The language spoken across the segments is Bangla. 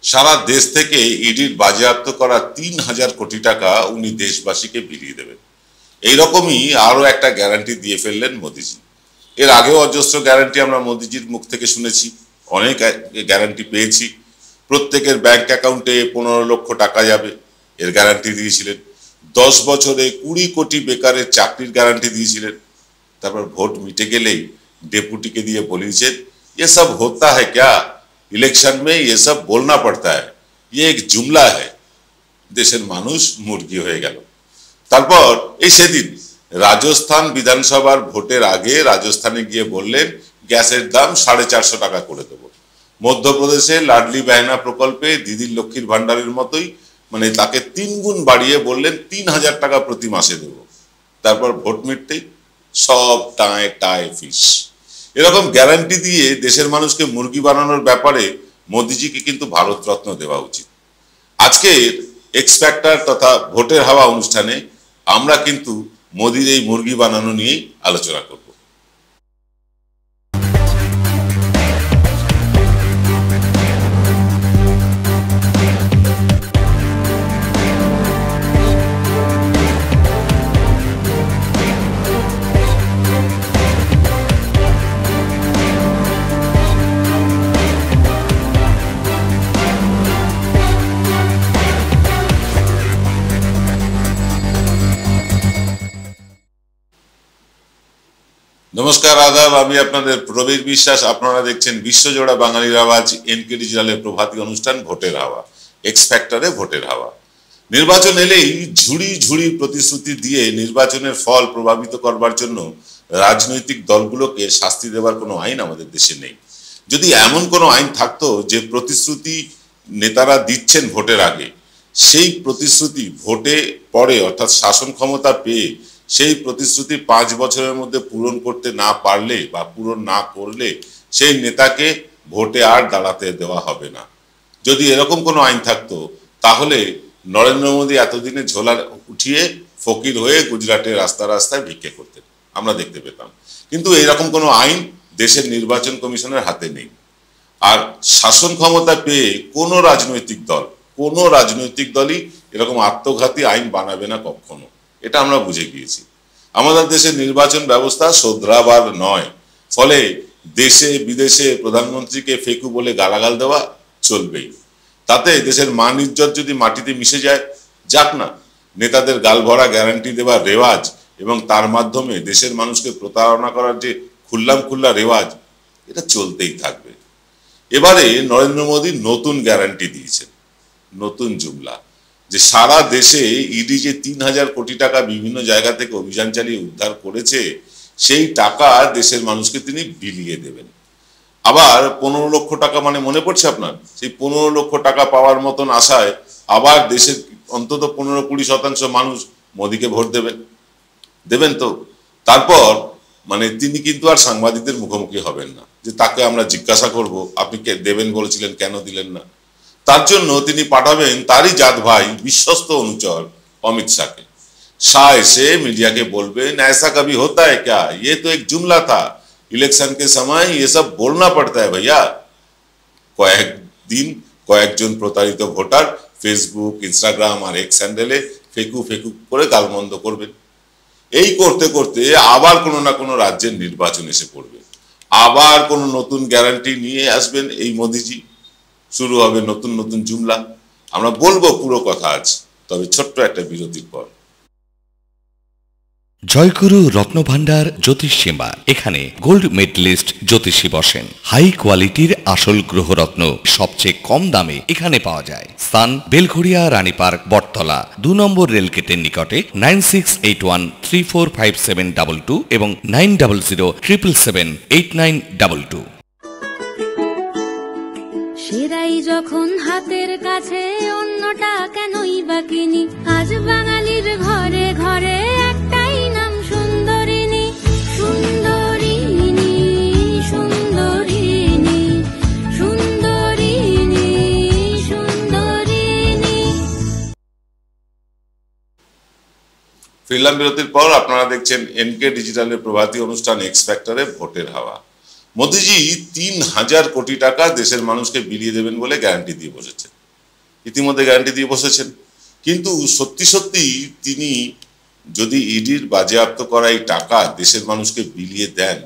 সারা দেশ থেকে ইডির বাজেয়াপ্ত করা ৩,০০০ কোটি টাকা উনি দেশবাসীকে বিলিয়ে দেবেন, এইরকমই আরো একটা গ্যারান্টি দিয়ে ফেললেন মোদিজি। এর আগেও অজস্র গ্যারান্টি আমরা মোদিজির মুখ থেকে শুনেছি, অনেক গ্যারান্টি পেয়েছি। প্রত্যেকের ব্যাংক অ্যাকাউন্টে ১৫ লক্ষ টাকা যাবে, এর গ্যারান্টি দিয়েছিলেন। 10 বছরে 20 কোটি বেকারের চাকরির গ্যারান্টি দিয়েছিলেন। তারপর ভোট মিটে গেলেই डेपुटी के दिए बोलिए ये सब होता है क्या, इलेक्शन में ये सब बोलना पड़ता है, ये एक जुमला है। देशेर मानुष मुर्गी हो गেল। তারপর এই সেদিন রাজস্থান বিধানসভার ভোটের আগে রাজস্থানে গিয়ে বললেন গ্যাসের দাম 450 টাকা করে দেব। মধ্যপ্রদেশে লাডলি বাহনা প্রকল্পে দিদির লক্ষ্মীর ভান্ডারের মতোই মানে তাকে 3 গুণ বাড়িয়ে বললেন 3000 টাকা প্রতি মাসে দেব। তারপর ভোট মিটতেই সব টায় টায় ফিস। এরকম গ্যারান্টি দিয়ে দেশের মানুষকে মুরগি বানানোর ব্যাপারে মোদিজিকে কিন্তু ভারত রত্ন দেওয়া উচিত। আজকে এক্স ফ্যাক্টর তথা ভোটের হাওয়া অনুষ্ঠানে আমরা কিন্তু মোদির এই মুরগি বানানো নিয়ে আলোচনা করব। नमस्कार आदाब, আমি আপনাদের প্রবীর বিশ্বাস। আপনারা দেখছেন বিশ্বজোড়া বাঙালির আওয়াজ এনকে ডিজিটালের প্রভাতী অনুষ্ঠান ভোটের হাওয়া, এক্স ফ্যাক্টরে ভোটের হাওয়া। নির্বাচন এলেই ঝুড়ি ঝুড়ি প্রতিশ্রুতি দিয়ে নির্বাচনের ফল প্রভাবিত করবার জন্য রাজনৈতিক দলগুলোকে শাস্তি দেওয়ার কোনো আইন আমাদের দেশে নেই। যদি এমন কোনো আইন থাকতো যে প্রতিশ্রুতি নেতারা দিচ্ছেন ভোটের আগে, সেই প্রতিশ্রুতি ভোটে পরে অর্থাৎ শাসন ক্ষমতা পেয়ে সেই প্রতিশ্রুতি 5 বছরের মধ্যে পূরণ করতে না পারলে বা পূরণ না করলে সেই নেতাকে ভোটে আর দাঁড়াতে দেওয়া হবে না। যদি এরকম কোনো আইন থাকতো তাহলে নরেন্দ্র মোদী এতদিনে ঝোলা উঠিয়ে ফকির হয়ে গুজরাটের রাস্তা রাস্তায় ভিক্ষে করতেন, আমরা দেখতে পেতাম। কিন্তু এরকম কোনো আইন দেশের নির্বাচন কমিশনের হাতে নেই। আর শাসন ক্ষমতা পেয়ে কোনো রাজনৈতিক দলই এরকম আত্মঘাতী আইন বানাবে না কখনো, এটা আমরা বুঝে গিয়েছি। আমাদের দেশের নির্বাচন ব্যবস্থা শোধরাবার নয়, ফলে দেশে বিদেশে প্রধানমন্ত্রীকে ফেকু বলে গালাগাল দেওয়া চলবেই। তাতে দেশের মান ইজ্জত যদি মাটিতে মিশে যায়, যাক না। নেতাদের গাল ভরা গ্যারান্টি দেওয়ার রেওয়াজ এবং তার মাধ্যমে দেশের মানুষকে প্রতারণা করার যে খুল্লা রেওয়াজ, এটা চলতেই থাকবে। এবারে নরেন্দ্র মোদী নতুন গ্যারান্টি দিয়েছেন, নতুন জুমলা, যে সারা দেশে ইডি যে 3000 কোটি টাকা বিভিন্ন জায়গা থেকে অভিযান চালিয়ে উদ্ধার করেছে, সেই টাকা দেশের মানুষকে তিনি বিলিয়ে দেবেন। আবার 15 লক্ষ টাকা মানে মনে পড়ছে আপনার? সেই 15 লক্ষ টাকা পাওয়ার মতন আশায় আবার দেশের অন্তত 15-20% মানুষ মোদীকে ভোট দেবেন তো। তারপর মানে তিনি কিন্তু আর সাংবাদিকদের মুখোমুখি হবেন না যে তাকে আমরা জিজ্ঞাসা করব আপনি কে দেবেন বলেছিলেন কেন দিলেন না। তার জন্য তিনি পাঠাবেন তারই জাত ভাই বিশ্বস্ত অনুচর অমিত শাহকে। शाह এসে मीडिया बोलबेन ऐसा कभी होता है क्या, ये तो एक जुमला था, इलेक्शन के समय ये सब बोलना पड़ता है भैया। কয়েকদিন কয়েকজন প্রতারিত ভোটার ফেসবুক, ইনস্টাগ্রাম আর এক্স হ্যান্ডেলে ফেকু করে গালমন্দ করবেন। এই করতে করতে আবার কোনো না কোনো রাজ্যের নির্বাচন এসে পড়বে, আবার কোনো নতুন গ্যারান্টি নিয়ে আসবেন এই মোদিজি। শুরু হবে নতুন জুমলা। আমরা বলবো পুরো কথা আজ, তবে ছোট্ট একটা বিরতির পর। জয়গুরু রত্নভান্ডার জ্যোতিষ সীমা, এখানে গোল্ড মেডেলিস্ট জ্যোতিষী বসেন। হাই কোয়ালিটির আসল গ্রহরত্ন সবচেয়ে কম দামে এখানে পাওয়া যায়। স্থান বেলঘড়িয়া রানীপার্ক বটতলা 2 নম্বর রেলগেটের নিকটে। 9681345722 এবং 9007778922। সেরাই যখন হাতের কাছে অন্যটা কেনই বা কিনি, আজ বাঙালির ঘরে ঘরে একটাই নাম সুন্দরিনী। সুন্দরিনী সুন্দরিনী সুন্দরিনী সুন্দরিনী। ফিরলাম বিরতির পর। আপনারা দেখছেন এনকে ডিজিটালের প্রভাতী অনুষ্ঠান এক্স ফ্যাক্টরে ভোটের হাওয়া। মোদিজি 3000 কোটি টাকা দেশের মানুষকে বিলিয়ে দেবেন বলে গ্যারান্টি দিয়ে বসেছেন। ইতিমধ্যে গ্যারান্টি দিয়ে বসেছেন। কিন্তু সত্যি সত্যি তিনি যদি ইডির বাজেয়াপ্ত করা এই টাকা দেশের মানুষকে বিলিয়ে দেন,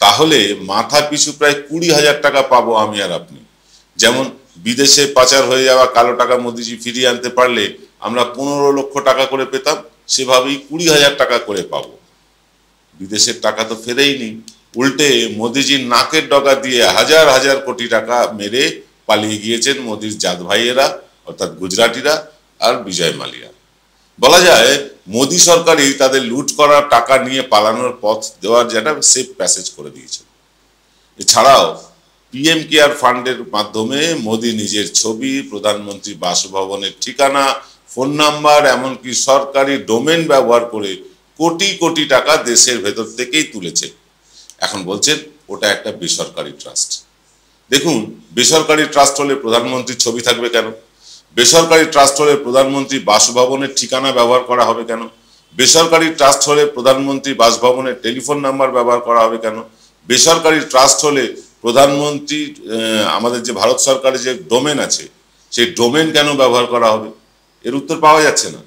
তাহলে মাথা পিছু প্রায় 20,000 টাকা পাবো আমি আর আপনি। যেমন বিদেশে পাচার হয়ে যাওয়া কালো টাকা মোদিজি ফিরিয়ে আনতে পারলে আমরা 15 লক্ষ টাকা করে পেতাম, সেভাবেই 20,000 টাকা করে পাবো। বিদেশের টাকা তো ফেরেই নি, উল্টে মোদিজির নাকের ডগা দিয়ে হাজার হাজার কোটি টাকা মেরে পালিয়ে গিয়েছেন মোদির জাত ভাইয়েরা, অর্থাৎ গুজরাটিরা আর বিজয় মালিয়া। বলা যায় মোদি সরকারই তাদের লুট করা টাকা নিয়ে পালানোর পথ দেওয়ার যেটা সেফ প্যাসেজ করে দিয়েছে। এছাড়াও পিএম কেয়ার ফান্ডের মাধ্যমে মোদি নিজের ছবি, প্রধানমন্ত্রী বাসভবনের ঠিকানা, ফোন নাম্বার, এমনকি সরকারি ডোমেন ব্যবহার করে কোটি কোটি টাকা দেশের ভেতর থেকেই তুলেছে। এখন বলছেন ওটা একটা বেসরকারি ট্রাস্ট। দেখুন, বেসরকারি ট্রাস্ট হলে প্রধানমন্ত্রীর ছবি থাকবে কেন? বেসরকারি ট্রাস্ট হলে প্রধানমন্ত্রী বাসভবনের ঠিকানা ব্যবহার করা হবে কেন? বেসরকারি ট্রাস্ট হলে প্রধানমন্ত্রী বাসভবনের টেলিফোন নাম্বার ব্যবহার করা হবে কেন? বেসরকারি ট্রাস্ট হলে প্রধানমন্ত্রী আমাদের যে ভারত সরকারের যে ডোমেন আছে সেই ডোমেন কেন ব্যবহার করা হবে? এর উত্তর পাওয়া যাচ্ছে না।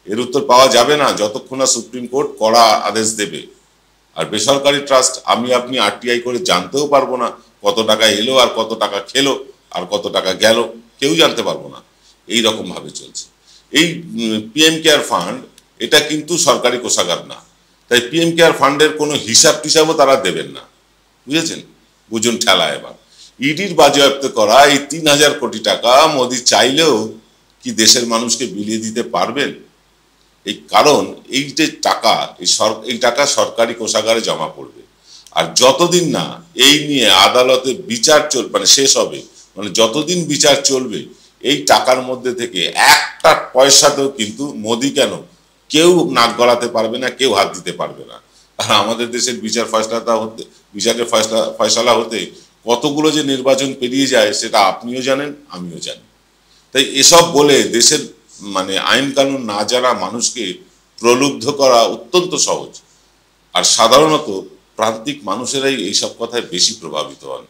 এর উত্তর পাওয়া যাবে না যতক্ষণ না সুপ্রিম কোর্ট কড়া আদেশ দেবে। আর বেসরকারি ট্রাস্ট আমি আপনি আরটিআই করে জানতেও পারবো না কত টাকা এলো আর কত টাকা খেলো আর কত টাকা গেল, কেউ জানতে পারবো না। এই রকম ভাবে চলছে। এই পিএম কেয়ার ফান্ড এটা কিন্তু সরকারি কোষাগার না, তাই পিএম কেয়ার ফান্ডের কোনো হিসাব টিসাবও তারা দেবেন না, বুঝেছেন? বুঝুন ঠেলা। এবার ইডির বাজেয়াপ্ত করা এই 3,000 কোটি টাকা মোদি চাইলেও কি দেশের মানুষকে বিলিয়ে দিতে পারবেন? এই কারণ এই যে টাকা, এই টাকা সরকারি কোষাগারে জমা পড়বে। আর যতদিন না এই নিয়ে আদালতে বিচার শেষ হবে, মানে যতদিন বিচার চলবে, এই টাকার মধ্যে থেকে একটা পয়সাতেও কিন্তু মোদি কেন কেউ নাক গলাতে পারবে না, কেউ হাত দিতে পারবে না। আর আমাদের দেশের বিচারের ফয়সালা হতে কতগুলো যে নির্বাচন পেরিয়ে যায় সেটা আপনিও জানেন, আমিও জানি। তাই এসব বলে দেশের আইন কানুন না জানা মানুষকে প্রলুব্ধ করা অত্যন্ত সহজ। আর সাধারণত প্রান্তিক মানুষেরাই এইসব কথায় বেশি প্রভাবিত হন।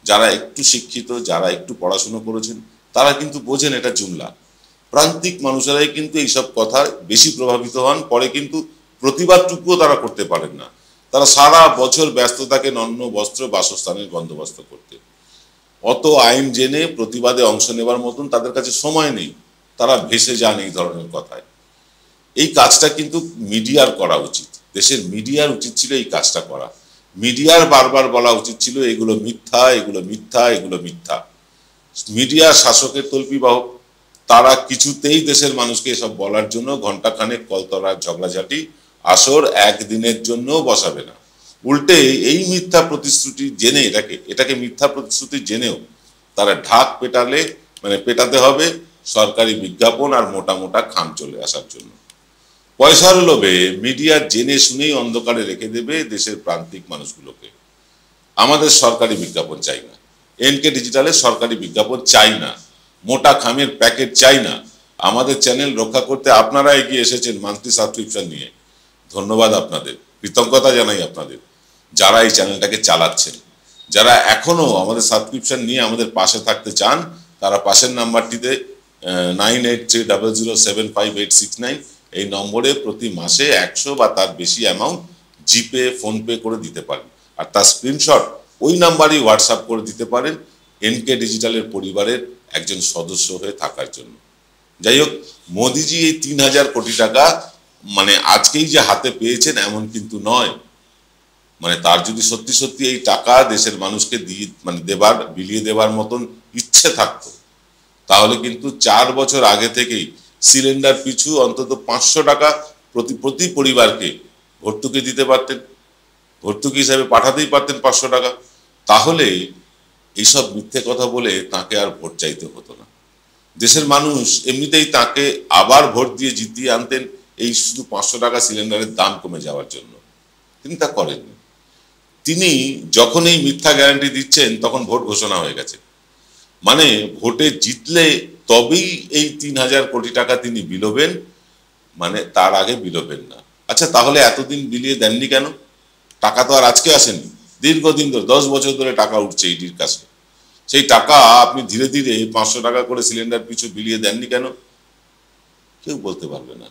যারা একটু শিক্ষিত, যারা একটু পড়াশুনো করেছেন, তারা কিন্তু বোঝেন এটা জুমলা। প্রান্তিক মানুষেরাই কিন্তু এইসব কথায় বেশি প্রভাবিত হন, পরে কিন্তু প্রতিবাদটুকুও তারা করতে পারেন না। তারা সারা বছর ব্যস্ত থাকেন অন্ন, বস্ত্র, বাসস্থানের বন্দোবস্ত করতে। অত আইন জেনে প্রতিবাদে অংশ নেবার মতন তাদের কাছে সময় নেই, তারা ভেসে যান এই ধরনের কথায়। এই কাজটা কিন্তু মিডিয়ার করা উচিত, দেশের মিডিয়ার উচিত ছিল এই কাজটা করা। মিডিয়ার বারবার বলা উচিত ছিল এগুলো মিথ্যা, এগুলো মিথ্যা, এগুলো মিথ্যা। মিডিয়া শাসকের তল্পিবাহক, তারা কিছুতেই দেশের মানুষকে এসব বলার জন্য ঘন্টাখানেক কলতলার ঝগড়াঝাটি আসর একদিনের জন্য বসাবে না। উল্টে এই মিথ্যা প্রতিশ্রুতি জেনে, এটাকে মিথ্যা প্রতিশ্রুতি জেনেও তারা ঢাক পেটাতে হবে সরকারি বিজ্ঞাপন আর মোটা মোটা খাম চলে আসার জন্য। পয়সার লোভে মিডিয়া জেনে শুনেই অন্ধকারে রেখে দেবে দেশের প্রান্তিক মানুষগুলোকে। আমাদের সরকারি বিজ্ঞাপন চাই না, এনকে ডিজিটালের সরকারি বিজ্ঞাপন চাই না, মোটা খামের প্যাকেট চাই না। আমাদের চ্যানেল রক্ষা করতে আপনারা এগিয়ে এসেছেন মান্থলি সাবস্ক্রিপশন নিয়ে। ধন্যবাদ আপনাদের, কৃতজ্ঞতা জানাই আপনাদের যারা এই চ্যানেলটাকে চালাচ্ছেন। যারা এখনো আমাদের সাবস্ক্রিপশন নিয়ে আমাদের পাশে থাকতে চান, তারা পাশের নাম্বারটিতে 9830075869 এই নম্বরে প্রতি মাসে 100 বা তার বেশি অ্যামাউন্ট জিপে, ফোনপে করে দিতে পারেন। আর তার স্ক্রিনশট ওই নাম্বারই হোয়াটসঅ্যাপ করে দিতে পারেন এনকে ডিজিটালের পরিবারের একজন সদস্য হয়ে থাকার জন্য। যাই হোক, মোদিজি এই 3,000 কোটি টাকা আজকেই যে হাতে পেয়েছেন এমন কিন্তু নয়। তার যদি সত্যি সত্যি এই টাকা দেশের মানুষকে বিলিয়ে দেবার মতন ইচ্ছে থাকতো, তাহলে কিন্তু 4 বছর আগে থেকেই সিলিন্ডার পিছু অন্তত 500 টাকা প্রতি পরিবারকে ভর্তুকি দিতে পারতেন, ভর্তুকি হিসাবে পাঠাতেই পারতেন 500 টাকা। তাহলে এইসব মিথ্যে কথা বলে তাকে আর ভোট চাইতে হতো না। দেশের মানুষ এমনিতেই তাকে আবার ভোট দিয়ে জিতিয়ে আনতেন এই শুধু 500 টাকা সিলিন্ডারের দাম কমে যাওয়ার জন্য। তিনি তা করেননি। তিনি যখন এই মিথ্যা গ্যারান্টি দিচ্ছেন তখন ভোট ঘোষণা হয়ে গেছে, ভোটে জিতলে তবেই এই 3,000 কোটি টাকা তিনি বিলোবেন, তার আগে বিলোবেন না। আচ্ছা, তাহলে এতদিন বিলিয়ে দেননি কেন? টাকা তো আর আজকে আসেনি, দীর্ঘদিন ধরে 10 বছর ধরে টাকা উঠছে ইডির কাছে। সেই টাকা আপনি ধীরে ধীরে 500 টাকা করে সিলিন্ডার পিছু বিলিয়ে দেননি কেন? কেউ বলতে পারবে না।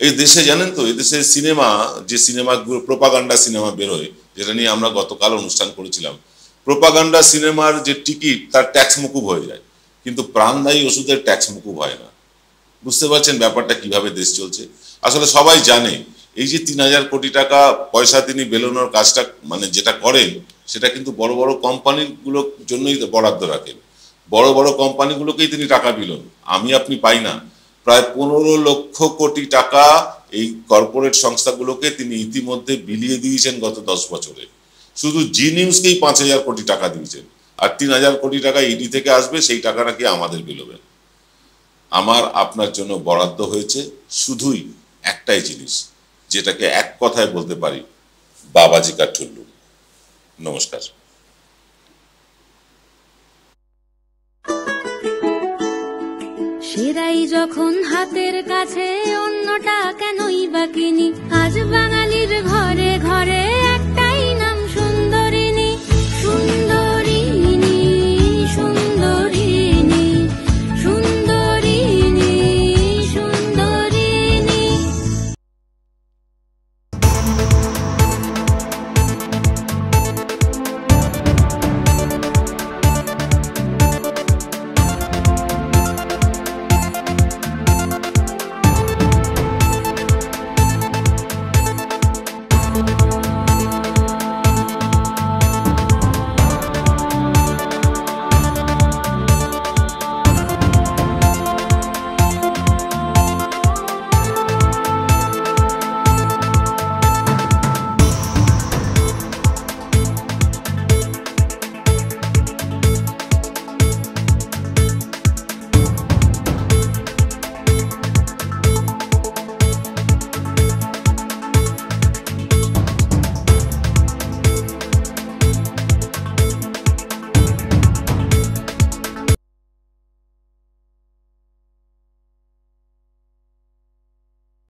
এই দেশে জানেন তো, এই দেশে সিনেমা, যে সিনেমাগুলো প্রোপাগান্ডা সিনেমা বেরোয়, যেটা নিয়ে আমরা গতকাল অনুষ্ঠান করেছিলাম, প্রোপাগান্ডা সিনেমার যে টিকিট তার ট্যাক্স মুকুব হয়ে যায়, কিন্তু প্রাণদায়ী ওষুধের ট্যাক্স মুকুব হয় না। বুঝতে পারছেন ব্যাপারটা কিভাবে দেশ চলছে? আসলে সবাই জানে এই যে 3000 কোটি টাকা পয়সা তিনি বেরোনোর কাজটা মানে যেটা করেন, সেটা কিন্তু বড় বড় কোম্পানিগুলোর জন্যই বরাদ্দ রাখেন, বড় বড় কোম্পানিগুলোকেই তিনি টাকা বিলোন, আমি আপনি পাই না। প্রায় 15 লক্ষ কোটি টাকা এই কর্পোরেট সংস্থাগুলোকে তিনি ইতিমধ্যে বিলিয়ে দিয়েছেন গত 10 বছরে। শুধু জি নিউজকেই 5000 কোটি টাকা দিয়েছেন, আর 3000 কোটি টাকা ইডি থেকে আসবে, সেই টাকা নাকি আমাদের বিলোবেন। আমার আপনার জন্য বরাদ্দ হয়েছে শুধুই একটাই জিনিস, যেটাকে এক কথায় বলতে পারি, বাবাজি কা ঠুল্লু। নমস্কার। সেরাই যখন হাতের কাছে, অন্যটা কেনই বা কিনি। আজ বাঙালির ঘরে ঘরে